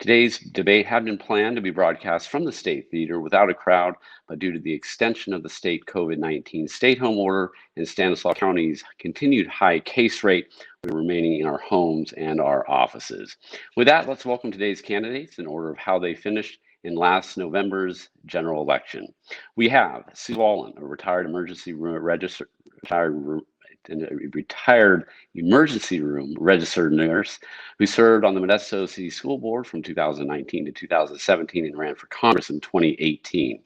Today's debate had been planned to be broadcast from the State Theater without a crowd, but due to the extension of the state COVID-19 stay-at-home order and Stanislaus County's continued high case rate, we're remaining in our homes and our offices. With that, let's welcome today's candidates in order of how they finished in last November's general election. We have Zwahlen, a retired emergency room registered nurse who served on the Modesto City School Board from 2019 to 2017 and ran for Congress in 2018.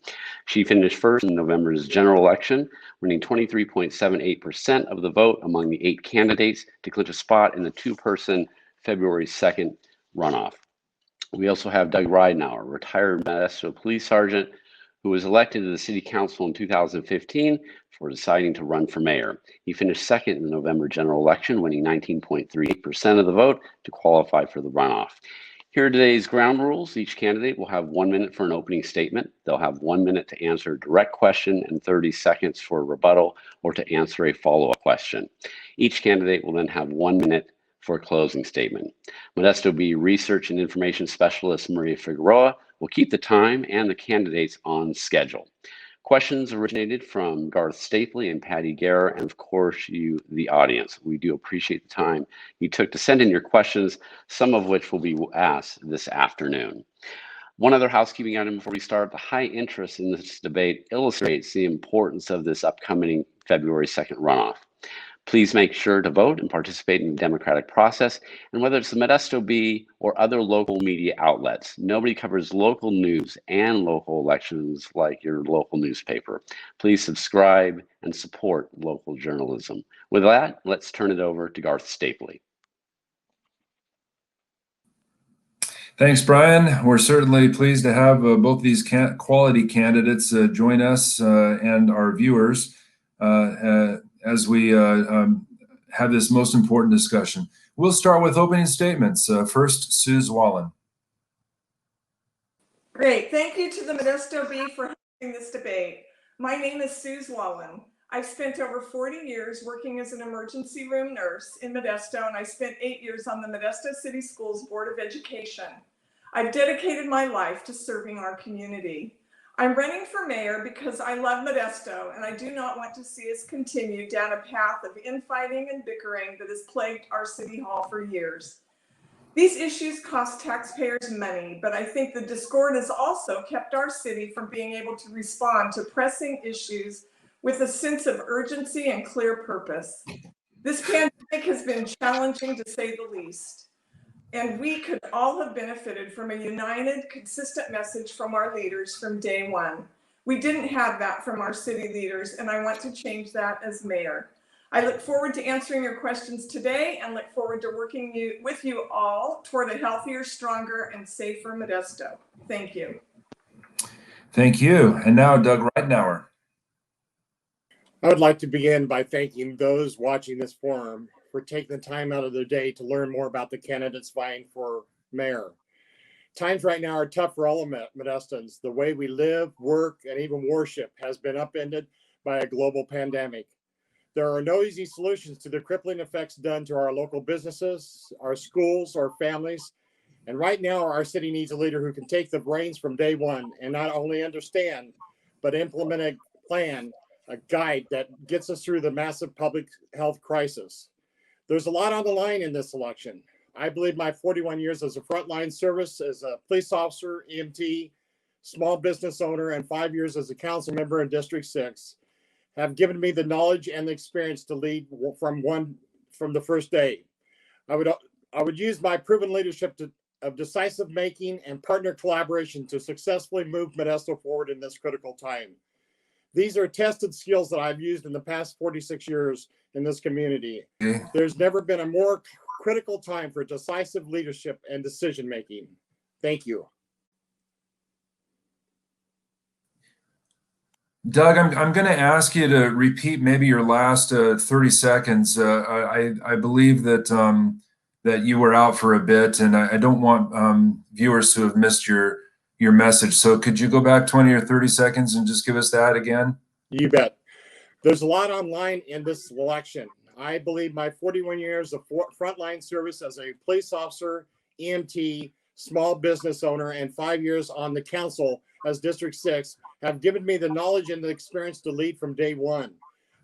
She finished first in November's general election, winning 23.78% of the vote among the 8 candidates to clinch a spot in the 2-person February 2nd runoff. We also have Doug Ridenour, a retired Modesto police sergeant who was elected to the city council in 2015 for deciding to run for mayor. He finished second in the November general election, winning 19.38% of the vote to qualify for the runoff. Here are today's ground rules. Each candidate will have 1 minute for an opening statement. They'll have 1 minute to answer a direct question and 30 seconds for a rebuttal or to answer a follow-up question. Each candidate will then have 1 minute for a closing statement. Modesto Bee Research and Information Specialist Maria Figueroa will keep the time and the candidates on schedule. Questions originated from Garth, Stapley, and Patty Guerra, and of course you, the audience. We do appreciate the time you took to send in your questions, some of which will be asked this afternoon. One other housekeeping item before we start: the high interest in this debate illustrates the importance of this upcoming February 2nd runoff. Please make sure to vote and participate in the democratic process. And whether it's the Modesto Bee or other local media outlets, nobody covers local news and local elections like your local newspaper. Please subscribe and support local journalism. With that, let's turn it over to Garth Stapley. Thanks, Brian. We're certainly pleased to have both these quality candidates join us and our viewers as we have this most important discussion. We'll start with opening statements. First, Sue Zwahlen. Great. Thank you to the Modesto Bee for hosting this debate. My name is Sue Zwahlen. I've spent over 40 years working as an emergency room nurse in Modesto, and I spent 8 years on the Modesto City Schools Board of Education. I've dedicated my life to serving our community. I'm running for mayor because I love Modesto, and I do not want to see us continue down a path of infighting and bickering that has plagued our city hall for years. These issues cost taxpayers money, but I think the discord has also kept our city from being able to respond to pressing issues with a sense of urgency and clear purpose. This pandemic has been challenging, to say the least. And we could all have benefited from a united, consistent message from our leaders from day one. We didn't have that from our city leaders, and I want to change that as mayor. I look forward to answering your questions today and look forward to working with you all toward a healthier, stronger, and safer Modesto. Thank you. Thank you. And now Doug Ridenour. I would like to begin by thanking those watching this forum for taking the time out of their day to learn more about the candidates vying for mayor. Times right now are tough for all Modestans. The way we live, work, and even worship has been upended by a global pandemic. There are no easy solutions to the crippling effects done to our local businesses, our schools, our families. And right now, our city needs a leader who can take the reins from day one and not only understand, but implement a plan, a guide that gets us through the massive public health crisis. There's a lot on the line in this election. I believe my 41 years as a frontline service as a police officer, EMT, small business owner, and 5 years as a council member in District 6 have given me the knowledge and the experience to lead from the first day. I would use my proven leadership of decisive making and partner collaboration to successfully move Modesto forward in this critical time. These are tested skills that I've used in the past 46 years in this community. There's never been a more critical time for decisive leadership and decision making. Thank you. Doug, I'm going to ask you to repeat maybe your last 30 seconds. I believe that that you were out for a bit, and I don't want viewers to have missed your message. So could you go back 20 or 30 seconds and just give us that again? You bet. There's a lot online in this election. I believe my 41 years of frontline service as a police officer, EMT, small business owner, and 5 years on the council as District 6 have given me the knowledge and the experience to lead from day one.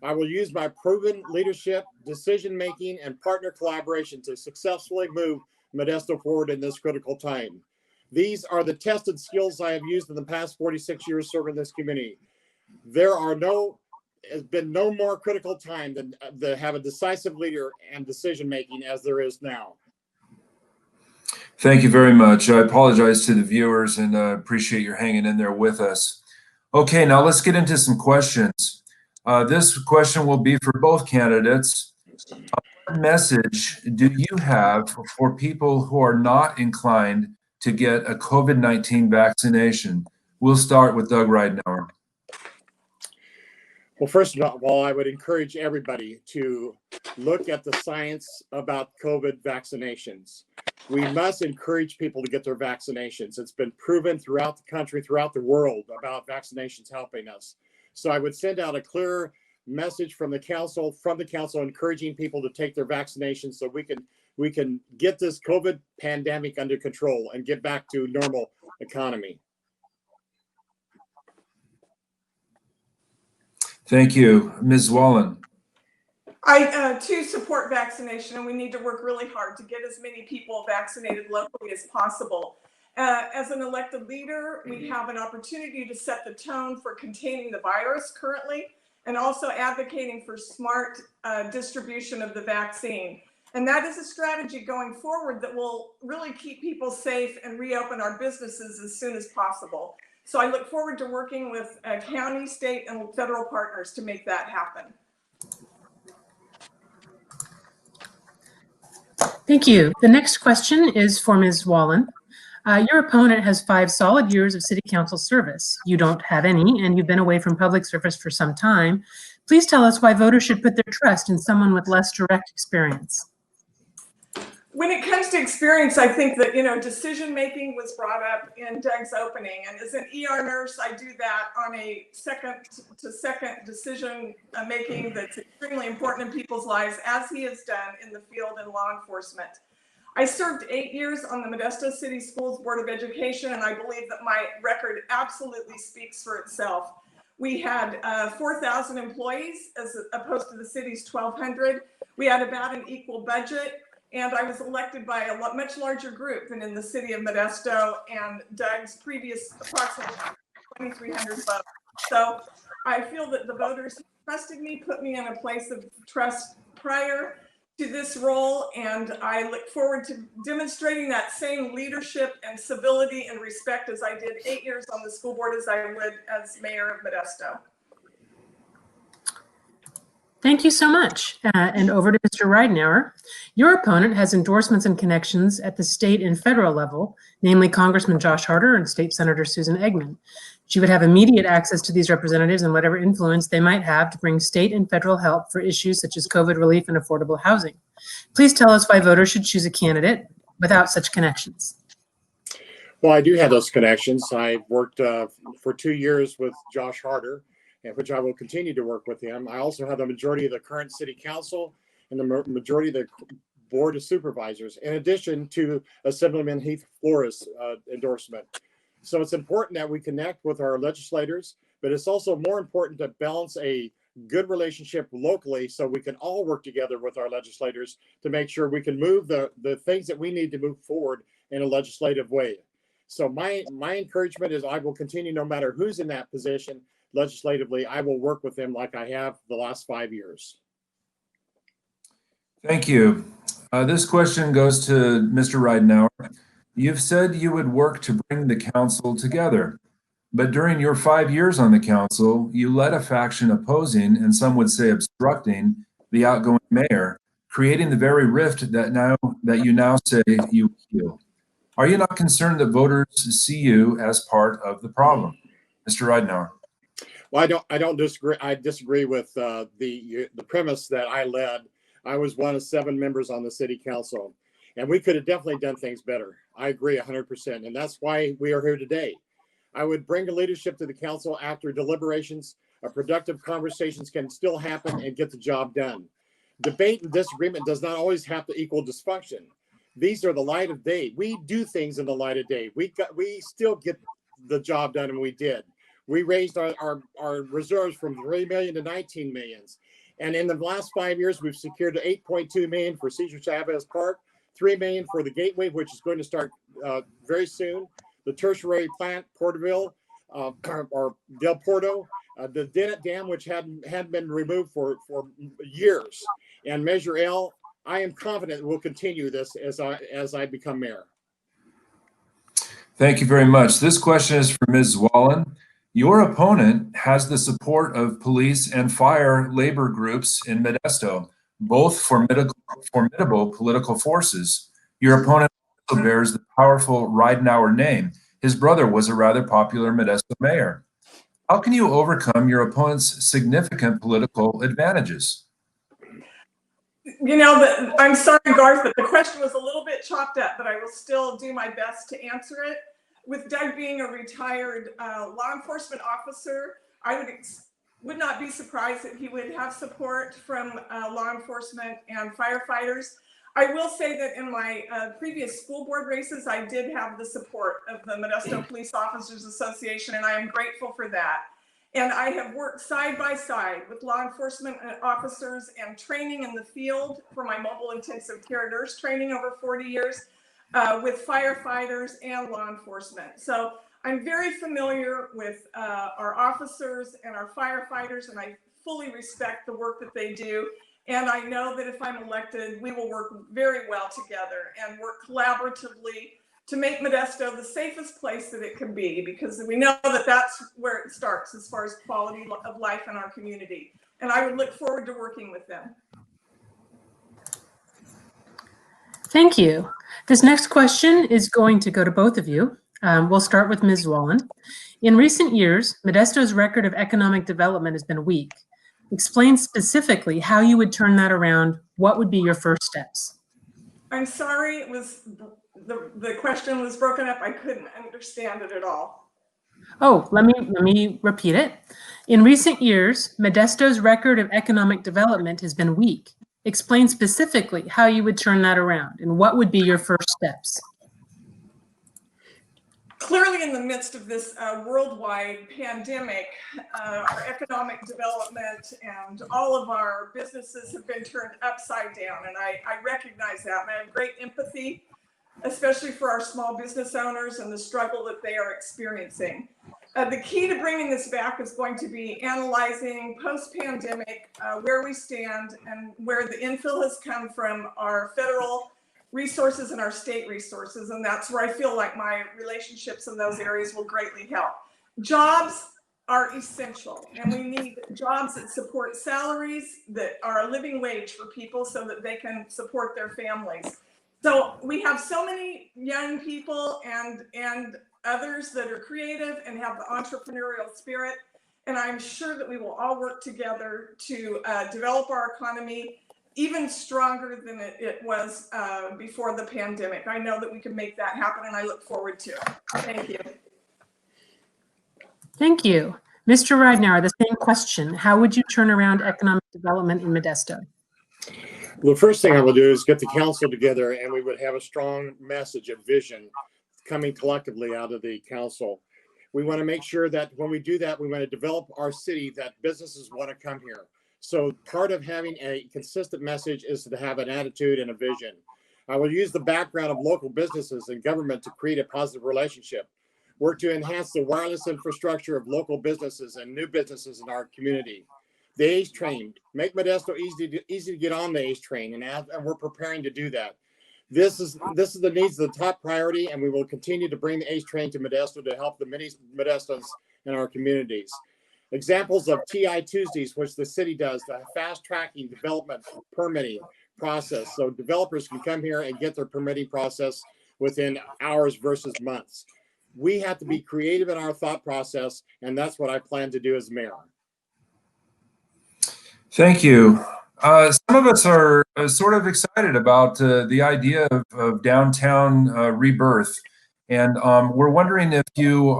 I will use my proven leadership, decision-making, and partner collaboration to successfully move Modesto forward in this critical time. These are the tested skills I have used in the past 46 years serving this community. There has been no more critical time than to have a decisive leader and decision-making as there is now. Thank you very much. I apologize to the viewers and appreciate your hanging in there with us. Okay, now let's get into some questions. This question will be for both candidates. What message do you have for people who are not inclined to get a COVID-19 vaccination? We'll start with Doug Ridenour. Well, first of all, I would encourage everybody to look at the science about COVID vaccinations. We must encourage people to get their vaccinations. It's been proven throughout the country, throughout the world about vaccinations helping us. So I would send out a clear message from the council, encouraging people to take their vaccinations so we can get this COVID pandemic under control and get back to normal economy. Thank you. Ms. Zwahlen. I too support vaccination, and we need to work really hard to get as many people vaccinated locally as possible. As an elected leader, we have an opportunity to set the tone for containing the virus currently, and also advocating for smart distribution of the vaccine. And that is a strategy going forward that will really keep people safe and reopen our businesses as soon as possible. So I look forward to working with county, state, and federal partners to make that happen. Thank you. The next question is for Ms. Zwahlen. Your opponent has 5 solid years of city council service. You don't have any, and you've been away from public service for some time. Please tell us why voters should put their trust in someone with less direct experience. When it comes to experience, I think that, decision-making was brought up in Doug's opening. And as an ER nurse, I do that on a second-to-second decision-making that's extremely important in people's lives, as he has done in the field in law enforcement. I served 8 years on the Modesto City Schools Board of Education, and I believe that my record absolutely speaks for itself. We had 4,000 employees as opposed to the city's 1,200. We had about an equal budget. And I was elected by a much larger group than in the city of Modesto and Doug's previous approximately 2,300 votes. So I feel that the voters trusted me, put me in a place of trust prior to this role, and I look forward to demonstrating that same leadership and civility and respect as I did 8 years on the school board as I would as mayor of Modesto. Thank you so much. And over to Mr. Ridenour. Your opponent has endorsements and connections at the state and federal level, namely Congressman Josh Harder and State Senator Susan Eggman. She would have immediate access to these representatives and whatever influence they might have to bring state and federal help for issues such as COVID relief and affordable housing. Please tell us why voters should choose a candidate without such connections. Well, I do have those connections. I worked for 2 years with Josh Harder, which I will continue to work with him. I also have the majority of the current city council and the majority of the board of supervisors, in addition to Assemblyman Heath Flores' endorsement. So it's important that we connect with our legislators, but it's also more important to balance a good relationship locally so we can all work together with our legislators to make sure we can move the things that we need to move forward in a legislative way. So my encouragement is I will continue, no matter who's in that position legislatively, I will work with them like I have the last 5 years. Thank you. This question goes to Mr. Ridenour. You've said you would work to bring the council together, but during your 5 years on the council, you led a faction opposing, and some would say obstructing, the outgoing mayor, creating the very rift that you now say you heal. Are you not concerned that voters see you as part of the problem? Mr. Ridenour. Well, I don't disagree. I disagree with the premise that I led. I was one of 7 members on the city council, and we could have definitely done things better. I agree 100%, and that's why we are here today. I would bring the leadership to the council after deliberations. Productive conversations can still happen and get the job done. Debate and disagreement does not always have to equal dysfunction. These are the light of day. We do things in the light of day. We still get the job done, and we did. We raised our reserves from 3 million to 19 millions. And in the last 5 years, we've secured 8.2 million for Cesar Chavez Park, 3 million for the Gateway, which is going to start very soon. The tertiary plant, Porterville, or Del Porto, the Dennett Dam, which hadn't been removed for years, and Measure L. I am confident we'll continue this as I become mayor. Thank you very much. This question is for Ms. Zwahlen. Your opponent has the support of police and fire labor groups in Modesto, both formidable political forces. Your opponent also bears the powerful Ridenour name. His brother was a rather popular Modesto mayor. How can you overcome your opponent's significant political advantages? You know, I'm sorry, Garth, but the question was a little bit chopped up, but I will still do my best to answer it. With Doug being a retired law enforcement officer, I would not be surprised that he would have support from law enforcement and firefighters. I will say that in my previous school board races, I did have the support of the Modesto Police Officers Association, and I am grateful for that. And I have worked side by side with law enforcement officers and training in the field for my mobile intensive care nurse training over 40 years with firefighters and law enforcement. So I'm very familiar with our officers and our firefighters, and I fully respect the work that they do. And I know that if I'm elected, we will work very well together and work collaboratively to make Modesto the safest place that it can be, because we know that that's where it starts as far as quality of life in our community. And I would look forward to working with them. Thank you. This next question is going to go to both of you. We'll start with Ms. Zwahlen. In recent years, Modesto's record of economic development has been weak. Explain specifically how you would turn that around. What would be your first steps? I'm sorry, it was the question was broken up. I couldn't understand it at all. Oh, let me repeat it. In recent years, Modesto's record of economic development has been weak. Explain specifically how you would turn that around and what would be your first steps. Clearly, in the midst of this worldwide pandemic, our economic development and all of our businesses have been turned upside down. And I recognize that, and I have great empathy, especially for our small business owners and the struggle that they are experiencing. The key to bringing this back is going to be analyzing post-pandemic where we stand and where the infill has come from our federal resources and our state resources. And that's where I feel like my relationships in those areas will greatly help. Jobs are essential, and we need jobs that support salaries that are a living wage for people so that they can support their families. So we have so many young people and others that are creative and have the entrepreneurial spirit. And I'm sure that we will all work together to develop our economy even stronger than it was before the pandemic. I know that we can make that happen, and I look forward to it. Thank you. Thank you. Mr. Ridenour, the same question. How would you turn around economic development in Modesto? The first thing I will do is get the council together, and we would have a strong message and vision coming collectively out of the council. We want to make sure that when we do that, we want to develop our city that businesses want to come here. So part of having a consistent message is to have an attitude and a vision. I will use the background of local businesses and government to create a positive relationship. Work to enhance the wireless infrastructure of local businesses and new businesses in our community. The ACE train, make Modesto easy to get on the ACE train, and we're preparing to do that. This is the needs of the top priority, and we will continue to bring the ACE train to Modesto to help the many Modestans in our communities. Examples of TI Tuesdays, which the city does, the fast tracking development permitting process. So developers can come here and get their permitting process within hours versus months. We have to be creative in our thought process, and that's what I plan to do as mayor. Thank you. Some of us are sort of excited about the idea of downtown rebirth. And we're wondering if you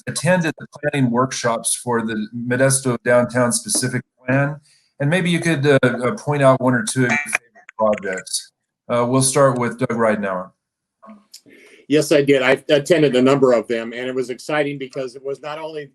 attended the planning workshops for the Modesto downtown specific plan, and maybe you could point out one or two of your favorite projects. We'll start with Doug Ridenour. Yes, I did. I attended a number of them, and it was exciting because it was not only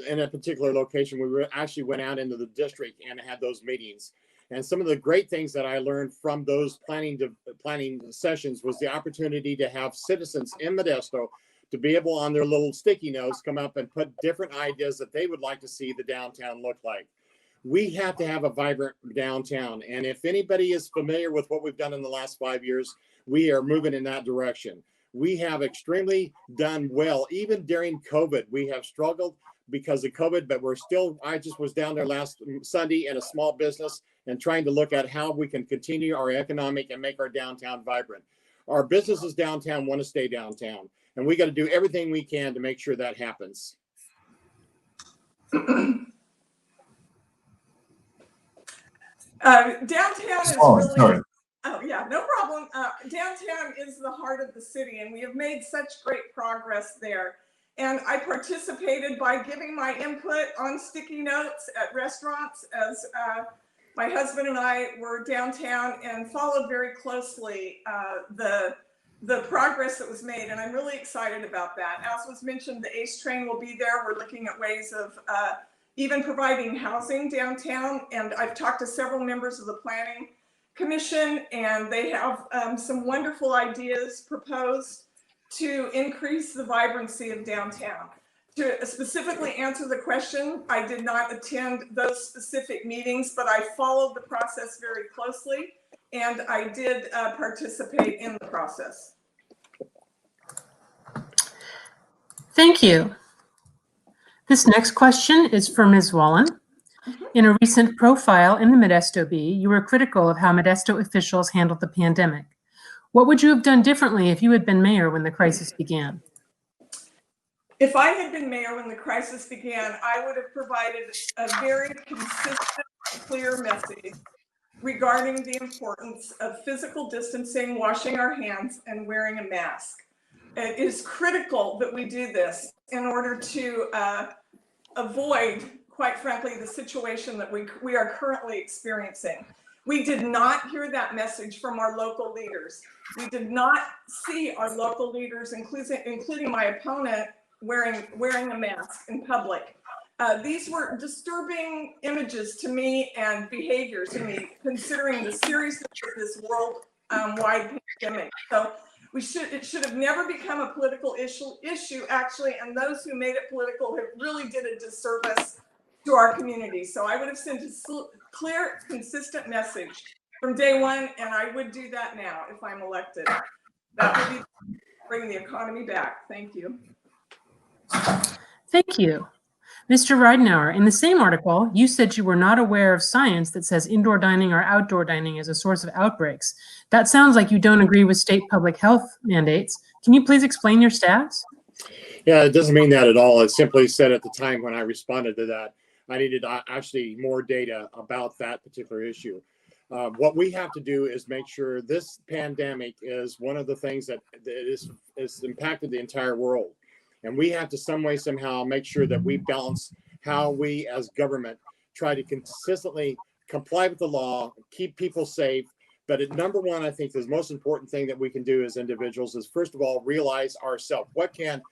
in a particular location. We actually went out into the district and had those meetings. And some of the great things that I learned from those planning sessions was the opportunity to have citizens in Modesto to be able on their little sticky notes come up and put different ideas that they would like to see the downtown look like. We have to have a vibrant downtown. And if anybody is familiar with what we've done in the last 5 years, we are moving in that direction. We have extremely done well. Even during COVID, we have struggled because of COVID, but we're still, I just was down there last Sunday in a small business and trying to look at how we can continue our economic and make our downtown vibrant. Our businesses downtown want to stay downtown, and we got to do everything we can to make sure that happens. Downtown is really, sorry. oh yeah, no problem. Downtown is the heart of the city, and we have made such great progress there. And I participated by giving my input on sticky notes at restaurants as my husband and I were downtown and followed very closely the progress that was made. And I'm really excited about that. As was mentioned, the ACE train will be there. We're looking at ways of even providing housing downtown. And I've talked to several members of the Planning Commission, and they have some wonderful ideas proposed to increase the vibrancy of downtown. To specifically answer the question, I did not attend those specific meetings, but I followed the process very closely, and I did participate in the process. Thank you. This next question is for Ms. Zwahlen. In a recent profile in the Modesto Bee, you were critical of how Modesto officials handled the pandemic. What would you have done differently if you had been mayor when the crisis began? If I had been mayor when the crisis began, I would have provided a very consistent, clear message regarding the importance of physical distancing, washing our hands, and wearing a mask. It is critical that we do this in order to avoid, quite frankly, the situation that we are currently experiencing. We did not hear that message from our local leaders. We did not see our local leaders, including my opponent, wearing a mask in public. These were disturbing images to me and behaviors to me, considering the seriousness of this worldwide pandemic. So it should have never become a political issue, actually, and those who made it political really did a disservice to our community. So I would have sent a clear, consistent message from day one, and I would do that now if I'm elected. That would be bring the economy back. Thank you. Thank you. Mr. Ridenour, in the same article, you said you were not aware of science that says indoor dining or outdoor dining is a source of outbreaks. That sounds like you don't agree with state public health mandates. Can you please explain your stats? Yeah, it doesn't mean that at all. It simply said at the time when I responded to that, I needed actually more data about that particular issue. What we have to do is make sure this pandemic is one of the things that is impacted the entire world. And we have to some way, somehow make sure that we balance how we as government try to consistently comply with the law, keep people safe. But at number one, I think the most important thing that we can do as individuals is, first of all, realize ourselves. What can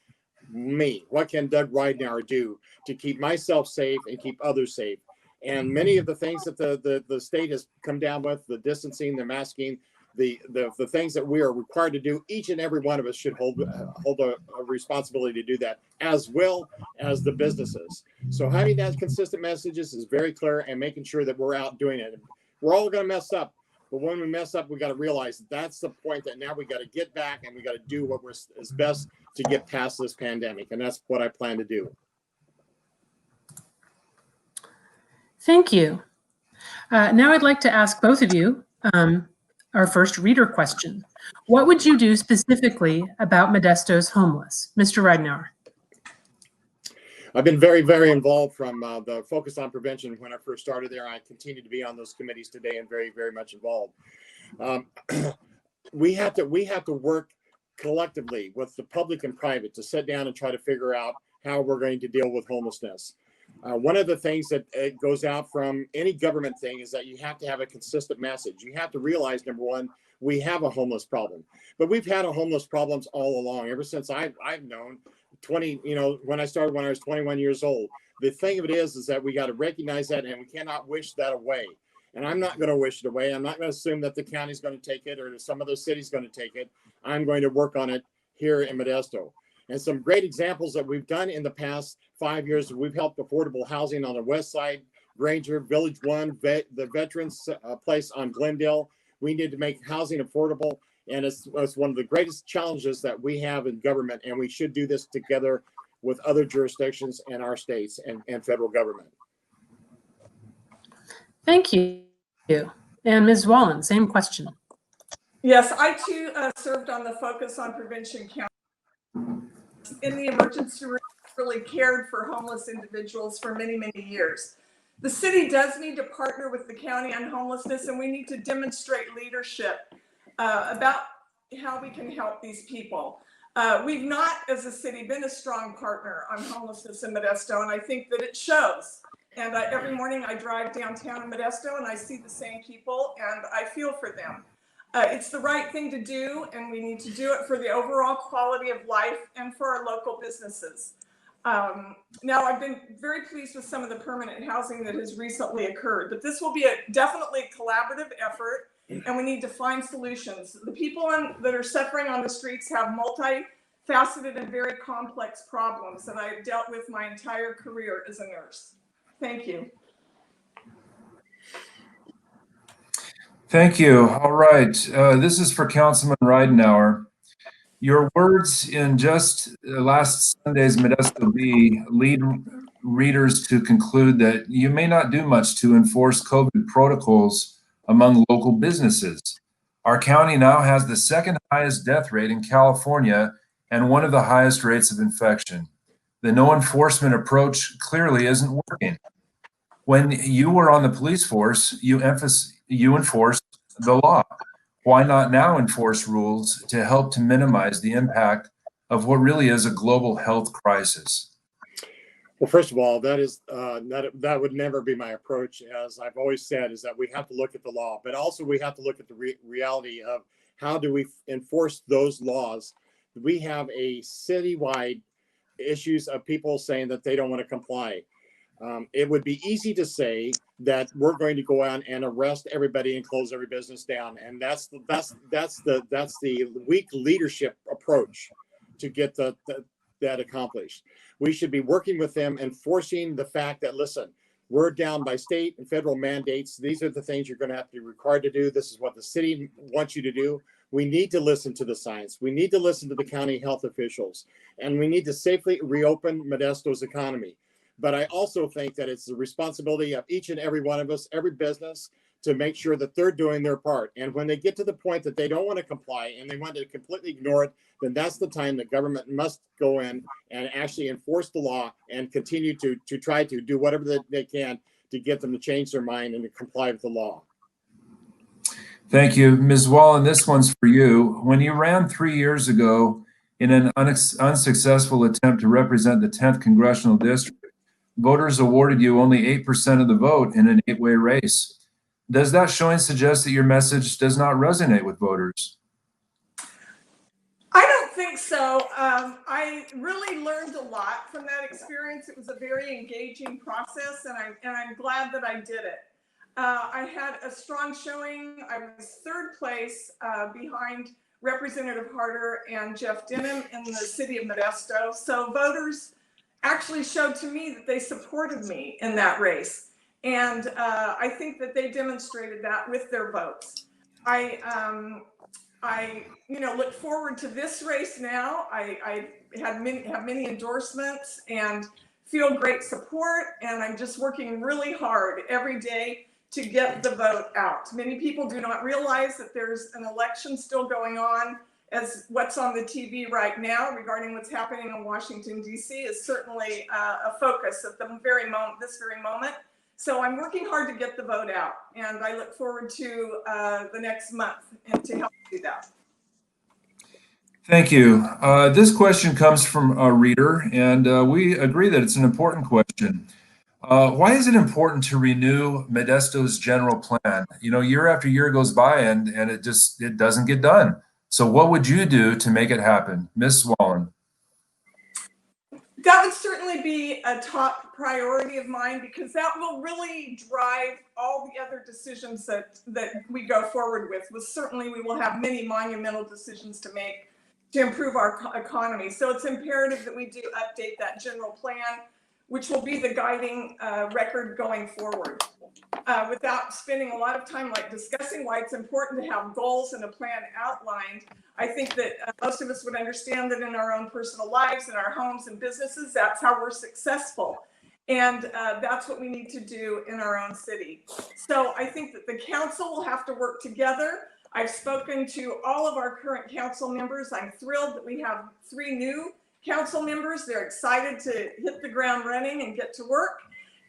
Doug Ridenour do to keep myself safe and keep others safe? And many of the things that the state has come down with, the distancing, the masking, the things that we are required to do, each and every one of us should hold a responsibility to do that, as well as the businesses. So having that consistent messages is very clear, and making sure that we're out doing it. We're all going to mess up, but when we mess up, we got to realize that's the point, that now we got to get back and we got to do what is best to get past this pandemic, and that's what I plan to do. Thank you. Now I'd like to ask both of you our first reader question. What would you do specifically about Modesto's homeless? Mr. Ridenour. I've been very, very involved from the focus on prevention when I first started there. I continue to be on those committees today and very, very much involved. We have to work collectively with the public and private to sit down and try to figure out how we're going to deal with homelessness. One of the things that goes out from any government thing is that you have to have a consistent message. You have to realize, number one, we have a homeless problem. But we've had a homeless problems all along, ever since I've known 20, when I started when I was 21 years old. The thing of it is that we got to recognize that, and we cannot wish that away. And I'm not going to wish it away. I'm not going to assume that the county's going to take it or some other city's going to take it. I'm going to work on it here in Modesto. And some great examples that we've done in the past 5 years, we've helped affordable housing on the west side, Granger, Village One, the Veterans Place on Glendale. We need to make housing affordable. And it's one of the greatest challenges that we have in government. And we should do this together with other jurisdictions and our states and federal government. Thank you. And Ms. Zwahlen, same question. Yes, I too served on the Focus on Prevention Council in the emergency room, really cared for homeless individuals for many, many years. The city does need to partner with the county on homelessness, and we need to demonstrate leadership about how we can help these people. We've not, as a city, been a strong partner on homelessness in Modesto, and I think that it shows. And every morning I drive downtown in Modesto and I see the same people and I feel for them. It's the right thing to do, and we need to do it for the overall quality of life and for our local businesses. Now, I've been very pleased with some of the permanent housing that has recently occurred, but this will be definitely a collaborative effort, and we need to find solutions. The people that are suffering on the streets have multifaceted and very complex problems that I've dealt with my entire career as a nurse. Thank you. Thank you. All right. This is for Councilman Ridenour. Your words in just last Sunday's Modesto Bee lead readers to conclude that you may not do much to enforce COVID protocols among local businesses. Our county now has the second highest death rate in California and one of the highest rates of infection. The no enforcement approach clearly isn't working. When you were on the police force, you enforced the law. Why not now enforce rules to help to minimize the impact of what really is a global health crisis? Well, first of all, that would never be my approach. As I've always said, is that we have to look at the law, but also we have to look at the reality of how do we enforce those laws. We have a citywide issues of people saying that they don't want to comply. It would be easy to say that we're going to go out and arrest everybody and close every business down, and that's the weak leadership approach to get that accomplished. We should be working with them, enforcing the fact that, listen, we're down by state and federal mandates. These are the things you're going to have to be required to do. This is what the city wants you to do. We need to listen to the science. We need to listen to the county health officials, and we need to safely reopen Modesto's economy. But I also think that it's the responsibility of each and every one of us, every business, to make sure that they're doing their part. And when they get to the point that they don't want to comply and they want to completely ignore it, then that's the time the government must go in and actually enforce the law and continue to try to do whatever they can to get them to change their mind and to comply with the law. Thank you. Ms. Zwahlen, this one's for you. When you ran 3 years ago in an unsuccessful attempt to represent the 10th Congressional District, voters awarded you only 8% of the vote in an 8-way race. Does that showing suggest that your message does not resonate with voters? I don't think so. I really learned a lot from that experience. It was a very engaging process, and I'm glad that I did it. I had a strong showing. I was third place behind Representative Harder and Jeff Denham in the city of Modesto. So voters actually showed to me that they supported me in that race. And I think that they demonstrated that with their votes. I look forward to this race now. I have many endorsements and feel great support. And I'm just working really hard every day to get the vote out. Many people do not realize that there's an election still going on, as what's on the TV right now regarding what's happening in Washington, D.C. is certainly a focus at this very moment. So I'm working hard to get the vote out, and I look forward to the next month and to help do that. Thank you. This question comes from a reader, and we agree that it's an important question. Why is it important to renew Modesto's general plan? You know, year after year goes by and it doesn't get done. So what would you do to make it happen? Ms. Zwahlen? That would certainly be a top priority of mine, because that will really drive all the other decisions that we go forward with. Certainly we will have many monumental decisions to make to improve our economy. So it's imperative that we do update that general plan, which will be the guiding record going forward. Without spending a lot of time discussing why it's important to have goals and a plan outlined, I think that most of us would understand that in our own personal lives, in our homes and businesses, that's how we're successful. And that's what we need to do in our own city. So I think that the council will have to work together. I've spoken to all of our current council members. I'm thrilled that we have 3 new council members. They're excited to hit the ground running and get to work.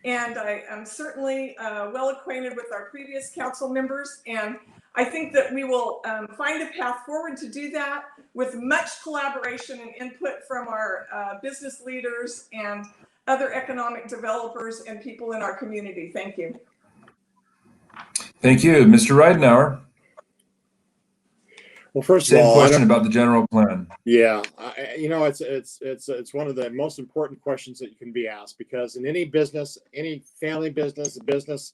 And I am certainly well acquainted with our previous council members. And I think that we will find a path forward to do that with much collaboration and input from our business leaders and other economic developers and people in our community. Thank you. Thank you. Mr. Ridenour? Well, first of Same all, question about the general plan. Yeah, you know, it's one of the most important questions that you can be asked, because in any business, any family business,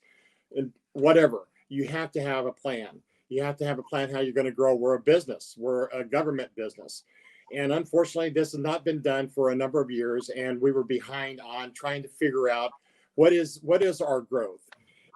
whatever, you have to have a plan. You have to have a plan how you're going to grow. We're a business. We're a government business. And unfortunately, this has not been done for a number of years, and we were behind on trying to figure out what is our growth.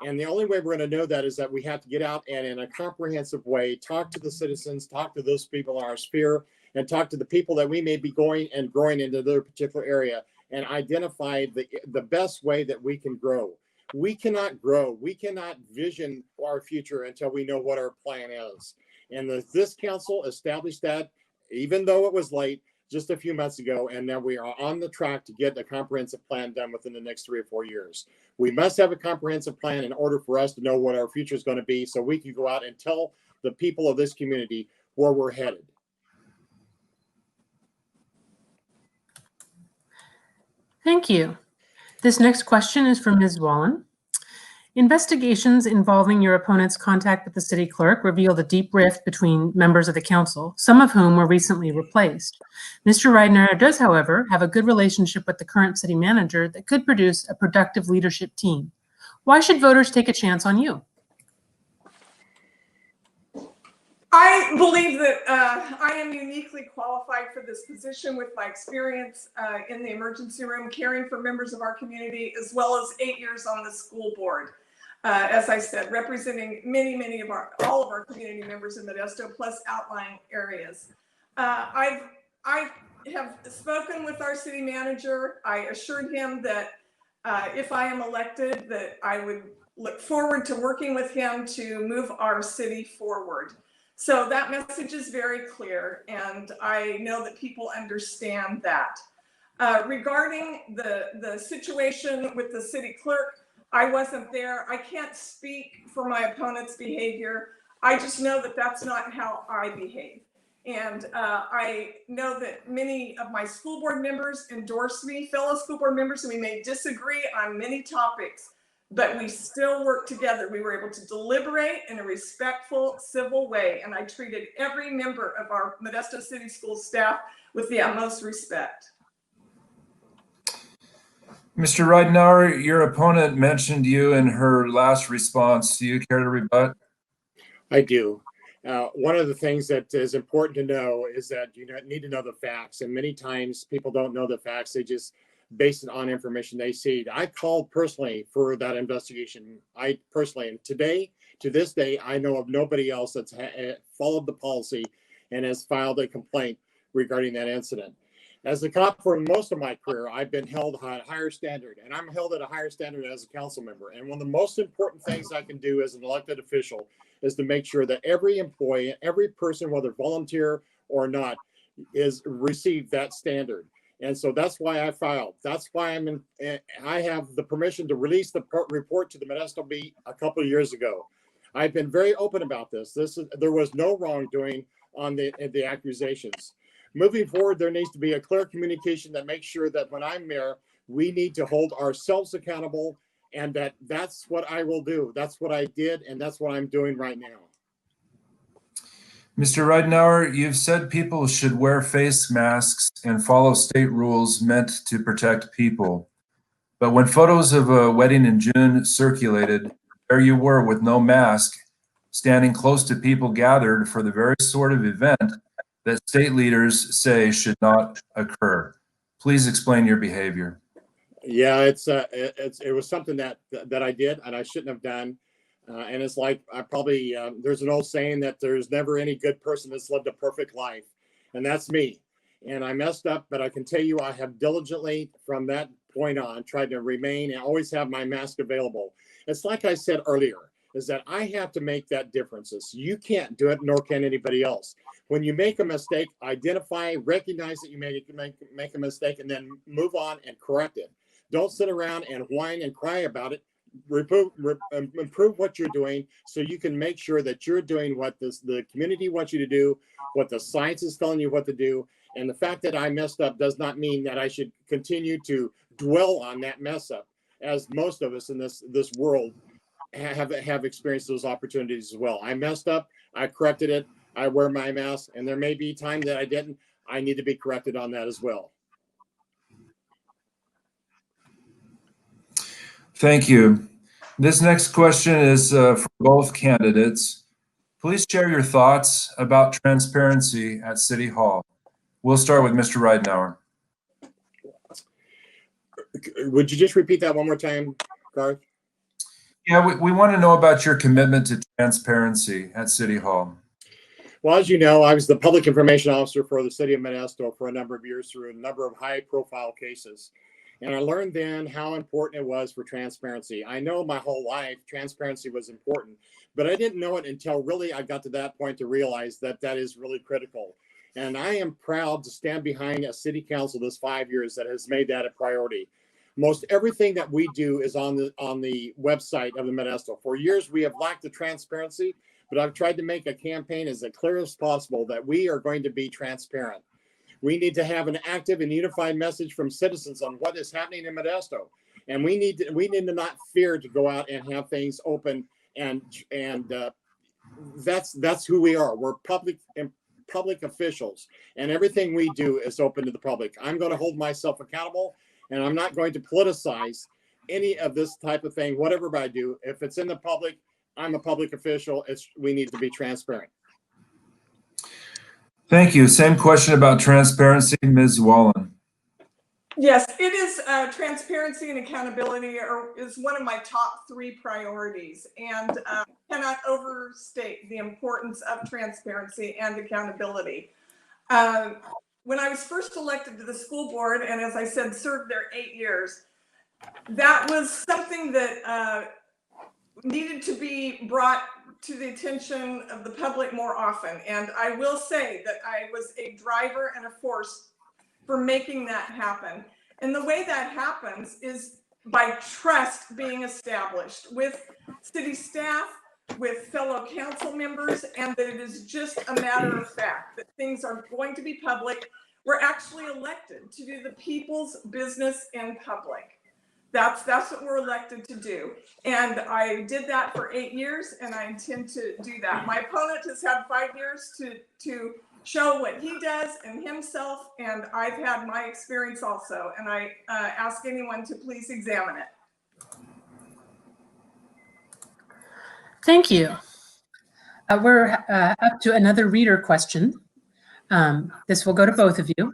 And the only way we're going to know that is that we have to get out and in a comprehensive way, talk to the citizens, talk to those people in our sphere, and talk to the people that we may be going and growing into their particular area, and identify the best way that we can grow. We cannot grow. We cannot vision our future until we know what our plan is. And this council established that, even though it was late, just a few months ago, and now we are on the track to get a comprehensive plan done within the next 3 or 4 years. We must have a comprehensive plan in order for us to know what our future is going to be, so we can go out and tell the people of this community where we're headed. Thank you. This next question is from Ms. Zwahlen. Investigations involving your opponent's contact with the city clerk revealed a deep rift between members of the council, some of whom were recently replaced. Mr. Ridenour does, however, have a good relationship with the current city manager that could produce a productive leadership team. Why should voters take a chance on you? I believe that I am uniquely qualified for this position with my experience in the emergency room, caring for members of our community, as well as 8 years on the school board. As I said, representing many of all of our community members in Modesto, plus outlying areas. I have spoken with our city manager. I assured him that if I am elected, that I would look forward to working with him to move our city forward. So that message is very clear, and I know that people understand that. Regarding the situation with the city clerk, I wasn't there. I can't speak for my opponent's behavior. I just know that that's not how I behave. And I know that many of my school board members endorse me, fellow school board members, and we may disagree on many topics, but we still work together. We were able to deliberate in a respectful, civil way, and I treated every member of our Modesto City School staff with the utmost respect. Mr. Ridenour, your opponent mentioned you in her last response. Do you care to rebut? I do. One of the things that is important to know is that you need to know the facts, and many times people don't know the facts. They just base it on information they see. I called personally for that investigation. I personally, and to this day, I know of nobody else that's followed the policy and has filed a complaint regarding that incident. As a cop for most of my career, I've been held at a higher standard, and I'm held at a higher standard as a council member. And one of the most important things I can do as an elected official is to make sure that every employee, every person, whether volunteer or not, is received that standard. And so that's why I filed. That's why I have the permission to release the report to the Modesto Bee a couple of years ago. I've been very open about this. There was no wrongdoing on the accusations. Moving forward, there needs to be a clear communication that makes sure that when I'm mayor, We need to hold ourselves accountable, and that's what I will do. That's what I did, and that's what I'm doing right now. Mr. Ridenour, you've said people should wear face masks and follow state rules meant to protect people. But when photos of a wedding in June circulated, there you were with no mask, standing close to people gathered for the very sort of event that state leaders say should not occur. Please explain your behavior. Yeah, it was something that I did and I shouldn't have done. And it's like, I probably, there's an old saying that there's never any good person that's lived a perfect life. And that's me. And I messed up, but I can tell you, I have diligently from that point on tried to remain and always have my mask available. It's like I said earlier, is that I have to make that difference. You can't do it, nor can anybody else. When you make a mistake, identify, recognize that you make a mistake, and then move on and correct it. Don't sit around and whine and cry about it. Improve what you're doing so you can make sure that you're doing what the community wants you to do, what the science is telling you what to do. And the fact that I messed up does not mean that I should continue to dwell on that mess up, as most of us in this world have experienced those opportunities as well. I messed up, I corrected it, I wear my mask, and there may be time that I didn't. I need to be corrected on that as well. Thank you. This next question is for both candidates. Please share your thoughts about transparency at City Hall. We'll start with Mr. Ridenour. Would you just repeat that one more time, Garth? Yeah, we want to know about your commitment to transparency at City Hall. Well, as you know, I was the public information officer for the city of Modesto for a number of years through a number of high-profile cases. And I learned then how important it was for transparency. I know my whole life transparency was important, but I didn't know it until really I got to that point to realize that that is really critical. And I am proud to stand behind a city council this 5 years that has made that a priority. Most everything that we do is on the website of the Modesto. For years, we have lacked the transparency, but I've tried to make a campaign as clear as possible that we are going to be transparent. We need to have an active and unified message from citizens on what is happening in Modesto. And we need to not fear to go out and have things open, and that's who we are. We're public officials, and everything we do is open to the public. I'm going to hold myself accountable, and I'm not going to politicize any of this type of thing, whatever I do. If it's in the public, I'm a public official. We need to be transparent. Thank you. Same question about transparency, Ms. Zwahlen. Yes, it is transparency and accountability is one of my top 3 priorities, and cannot overstate the importance of transparency and accountability. When I was first elected to the school board, and as I said, served there 8 years, that was something that needed to be brought to the attention of the public more often. And I will say that I was a driver and a force for making that happen. And the way that happens is by trust being established with city staff, with fellow council members, and that it is just a matter of fact that things are going to be public. We're actually elected to do the people's business in public. That's what we're elected to do. And I did that for 8 years, and I intend to do that. My opponent has had 5 years to show what he does and himself, and I've had my experience also. And I ask anyone to please examine it. Thank you. We're up to another reader question. This will go to both of you.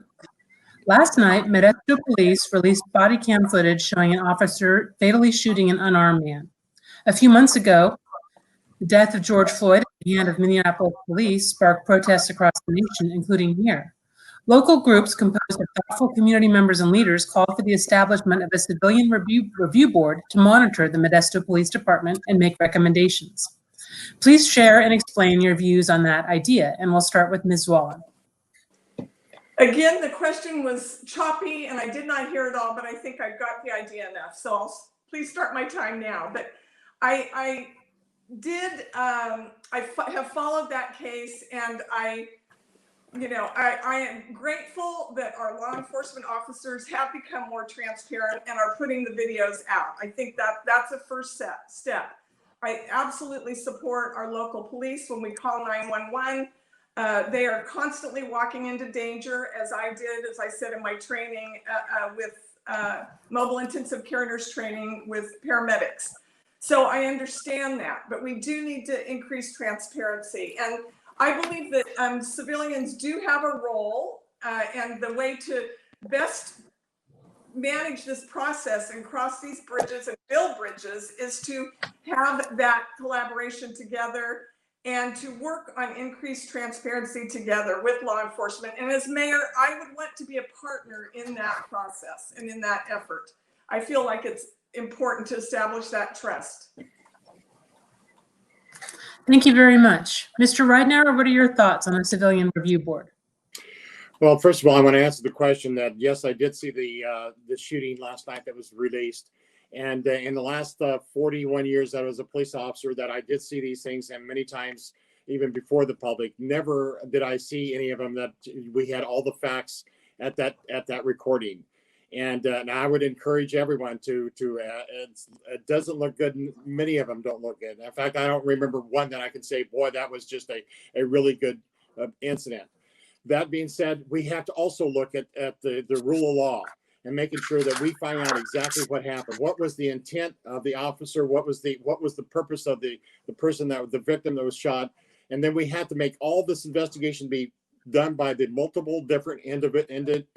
Last night, Modesto police released body cam footage showing an officer fatally shooting an unarmed man. A few months ago, the death of George Floyd at the hand of Minneapolis police sparked protests across the nation, including here. Local groups composed of thoughtful community members and leaders called for the establishment of a civilian review board to monitor the Modesto Police Department and make recommendations. Please share and explain your views on that idea, and we'll start with Ms. Zwahlen. Again, the question was choppy and I did not hear it all, but I think I got the idea enough. So please start my time now. But I have followed that case, and I you know, I am grateful that our law enforcement officers have become more transparent and are putting the videos out. I think that that's a first step. I absolutely support our local police when we call 911. They are constantly walking into danger, as I did, as I said in my training with mobile intensive care nurse training with paramedics. So I understand that, but we do need to increase transparency. And I believe that civilians do have a role, and the way to best manage this process and cross these bridges and build bridges is to have that collaboration together and to work on increased transparency together with law enforcement. And as mayor, I would want to be a partner in that process and in that effort. I feel like it's important to establish that trust. Thank you very much. Mr. Ridenour, what are your thoughts on the Civilian Review Board? Well, first of all, I want to answer the question that, yes, I did see the shooting last night that was released. And in the last 41 years that I was a police officer, that I did see these things, and many times, even before the public, never did I see any of them that we had all the facts at that recording. And I would encourage everyone to it doesn't look good. Many of them don't look good. In fact, I don't remember one that I can say, boy, that was just a really good incident. That being said, we have to also look at the rule of law and making sure that we find out exactly what happened. What was the intent of the officer? What was the purpose of the person the victim that was shot? And then we have to make all this investigation be done by the multiple different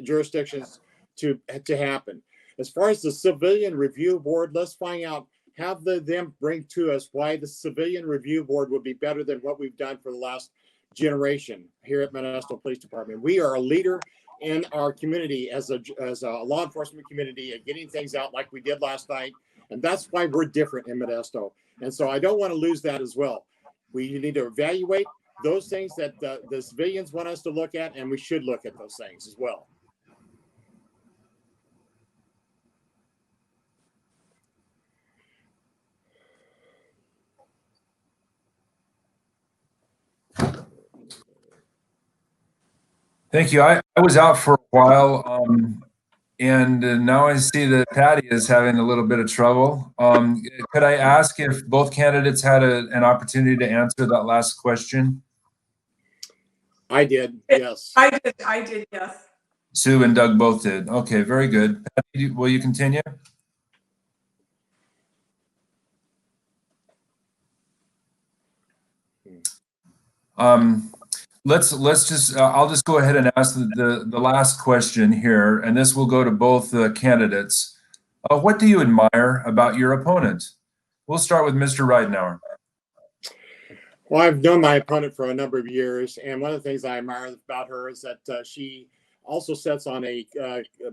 jurisdictions to happen. As far as the Civilian Review Board, let's find out, have them bring to us why the Civilian Review Board would be better than what we've done for the last generation here at Modesto Police Department. We are a leader in our community as a law enforcement community at getting things out like we did last night. And that's why we're different in Modesto. And so I don't want to lose that as well. We need to evaluate those things that the civilians want us to look at, and we should look at those things as well. Thank you. I was out for a while, and now I see that Patty is having a little bit of trouble. Could I ask if both candidates had an opportunity to answer that last question? I did, yes. I did, yes. Sue and Doug both did. Okay, very good. Patty, will you continue? Let's just, I'll just go ahead and ask the last question here, and this will go to both candidates. What do you admire about your opponent? We'll start with Mr. Ridenour. Well, I've known my opponent for a number of years, and one of the things I admire about her is that she also sits on a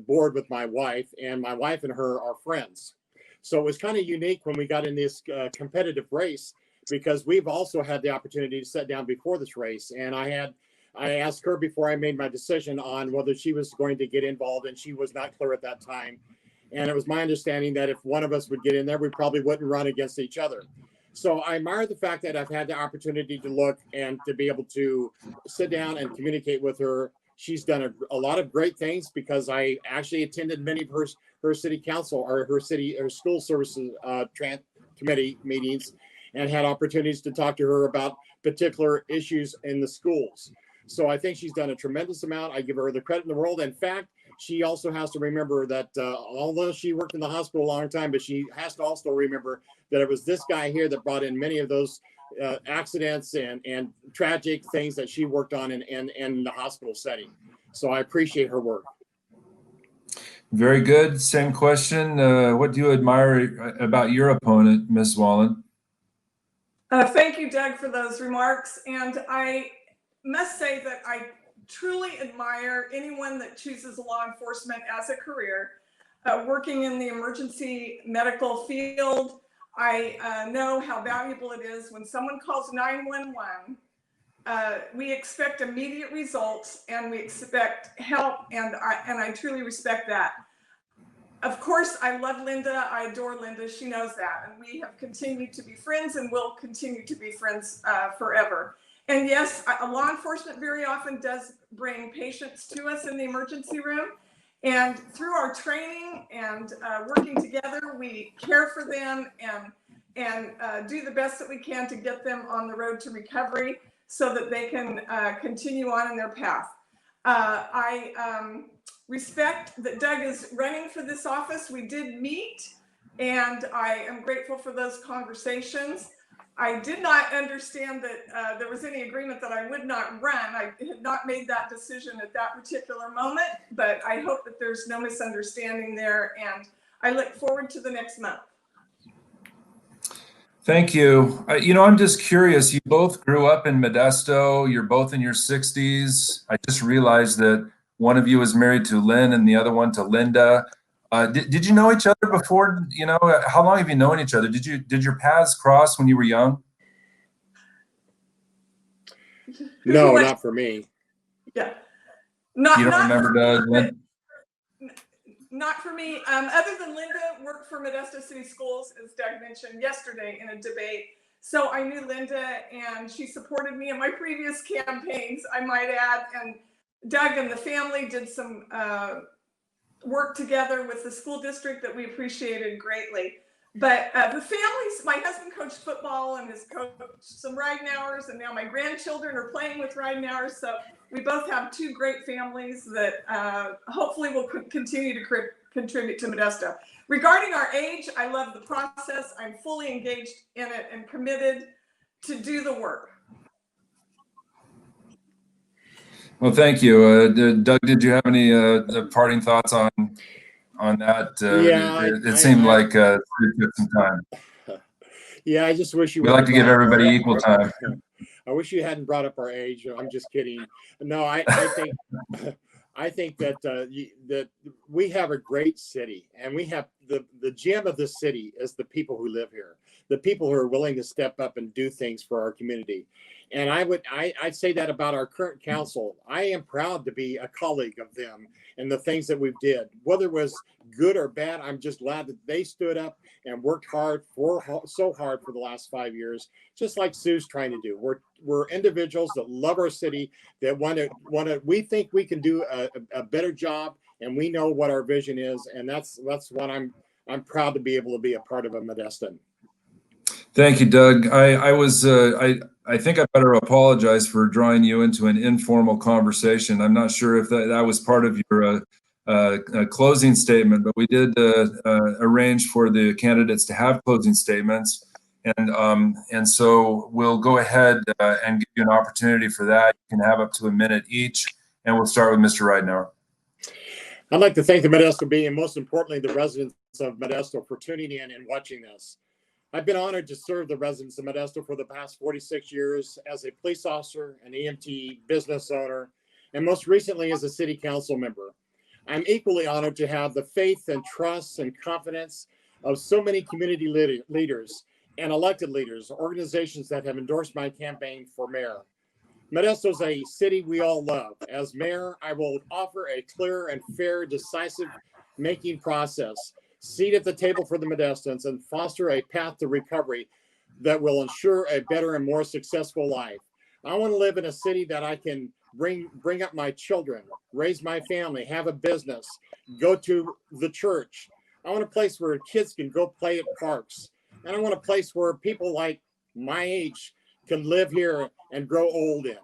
board with my wife, and my wife and her are friends. So it was kind of unique when we got in this competitive race, because we've also had the opportunity to sit down before this race. And I asked her before I made my decision on whether she was going to get involved, and she was not clear at that time. And it was my understanding that if one of us would get in there, we probably wouldn't run against each other. So I admire the fact that I've had the opportunity to look and to be able to sit down and communicate with her. She's done a lot of great things, because I actually attended many of her city council or her school services committee meetings, and had opportunities to talk to her about particular issues in the schools. So I think she's done a tremendous amount. I give her the credit in the world. In fact, she also has to remember that although she worked in the hospital a long time, but she has to also remember that it was this guy here that brought in many of those accidents and tragic things that she worked on in the hospital setting. So I appreciate her work. Very good. Same question. What do you admire about your opponent, Ms. Zwahlen? Thank you, Doug, for those remarks. And I must say that I truly admire anyone that chooses law enforcement as a career. Working in the emergency medical field, I know how valuable it is when someone calls 911. We expect immediate results, and we expect help, and I truly respect that. Of course, I love Linda. I adore Linda. She knows that. And we have continued to be friends, and will continue to be friends forever. And yes, law enforcement very often does bring patients to us in the emergency room. And through our training and working together, we care for them and do the best that we can to get them on the road to recovery so that they can continue on in their path. I respect that Doug is running for this office. We did meet, and I am grateful for those conversations. I did not understand that there was any agreement that I would not run. I had not made that decision at that particular moment, but I hope that there's no misunderstanding there, and I look forward to the next month. Thank you. I'm just curious. You both grew up in Modesto. You're both in your 60s. I just realized that one of you was married to Lynn and the other one to Linda. Did you know each other before? How long have you known each other? Did your paths cross when you were young? No, not for me. Yeah. You don't remember Lynn? Not for me. Other than Linda worked for Modesto City Schools, as Doug mentioned yesterday in a debate. So I knew Linda, and she supported me in my previous campaigns, I might add. And Doug and the family did some work together with the school district that we appreciated greatly. But the families, my husband coached football and has coached some Ridenours, and now my grandchildren are playing with Ridenours. So we both have two great families that hopefully will continue to contribute to Modesto. Regarding our age, I love the process. I'm fully engaged in it and committed to do the work. Well, thank you. Doug, did you have any parting thoughts on that? Yeah, it seemed like it took some time. Yeah, I just wish you. We like to give everybody equal time. I wish you hadn't brought up our age. I'm just kidding. No, I think I think that that we have a great city, and we have the gem of the city is the people who live here, the people who are willing to step up and do things for our community. And I'd say that about our current council. I am proud to be a colleague of them and the things that we've did, whether it was good or bad. I'm just glad that they stood up and worked so hard for the last 5 years, just like Sue's trying to do. We're individuals that love our city, that want to. We think we can do a better job, and we know what our vision is, and that's what I'm proud to be able to be a part of a Modesto. Thank you, Doug. I think I better apologize for drawing you into an informal conversation. I'm not sure if that was part of your closing statement, but we did arrange for the candidates to have closing statements, and so we'll go ahead and give you an opportunity for that. You can have up to a minute each, and we'll start with Mr. Ridenour. I'd like to thank the Modesto Bee, and most importantly, the residents of Modesto for tuning in and watching this. I've been honored to serve the residents of Modesto for the past 46 years as a police officer, an EMT, business owner, and most recently as a city council member. I'm equally honored to have the faith and trust and confidence of so many community leaders and elected leaders, organizations that have endorsed my campaign for mayor. Modesto is a city we all love. As mayor, I will offer a clear and fair, decisive making process, seat at the table for the Modestans, and foster a path to recovery that will ensure a better and more successful life. I want to live in a city that I can bring up my children, raise my family, have a business, go to the church. I want a place where kids can go play at parks. And I want a place where people like my age can live here and grow old in.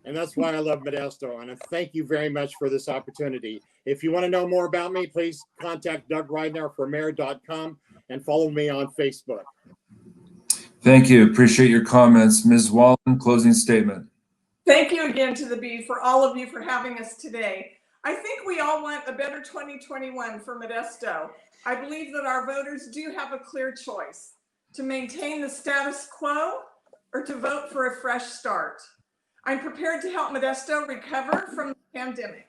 And that's why I love Modesto. And I thank you very much for this opportunity. If you want to know more about me, please contact Doug Ridenour for mayor.com and follow me on Facebook. Thank you. Appreciate your comments. Ms. Zwahlen, closing statement. Thank you again to the Bee for all of you for having us today. I think we all want a better 2021 for Modesto. I believe that our voters do have a clear choice to maintain the status quo or to vote for a fresh start. I'm prepared to help Modesto recover from the pandemic.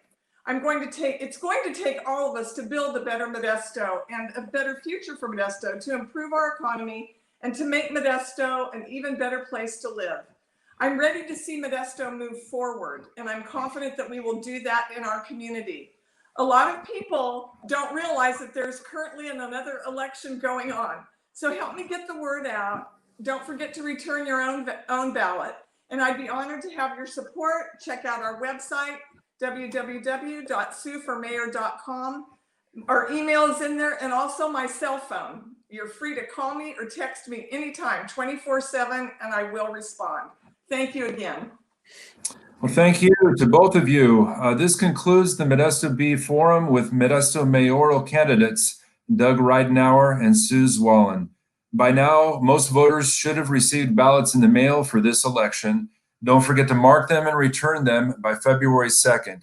It's going to take all of us to build a better Modesto and a better future for Modesto, to improve our economy and to make Modesto an even better place to live. I'm ready to see Modesto move forward, and I'm confident that we will do that in our community. A lot of people don't realize that there's currently another election going on. So help me get the word out. Don't forget to return your own ballot. and I'd be honored to have your support. Check out our website, www.sueformayor.com. Our email is in there, and also my cell phone. You're free to call me or text me anytime, 24/7, and I will respond. Thank you again. Well, thank you to both of you. This concludes the Modesto Bee Forum with Modesto mayoral candidates Doug Ridenour and Sue Zwahlen. By now, most voters should have received ballots in the mail for this election. Don't forget to mark them and return them by February 2nd.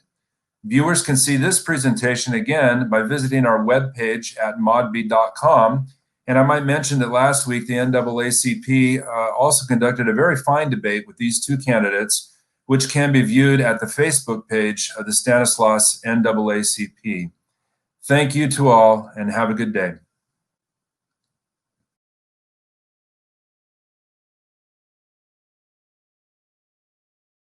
Viewers can see this presentation again by visiting our webpage at modbee.com. And I might mention that last week, the NAACP also conducted a very fine debate with these two candidates, which can be viewed at the Facebook page of the Stanislaus NAACP. Thank you to all, and have a good day.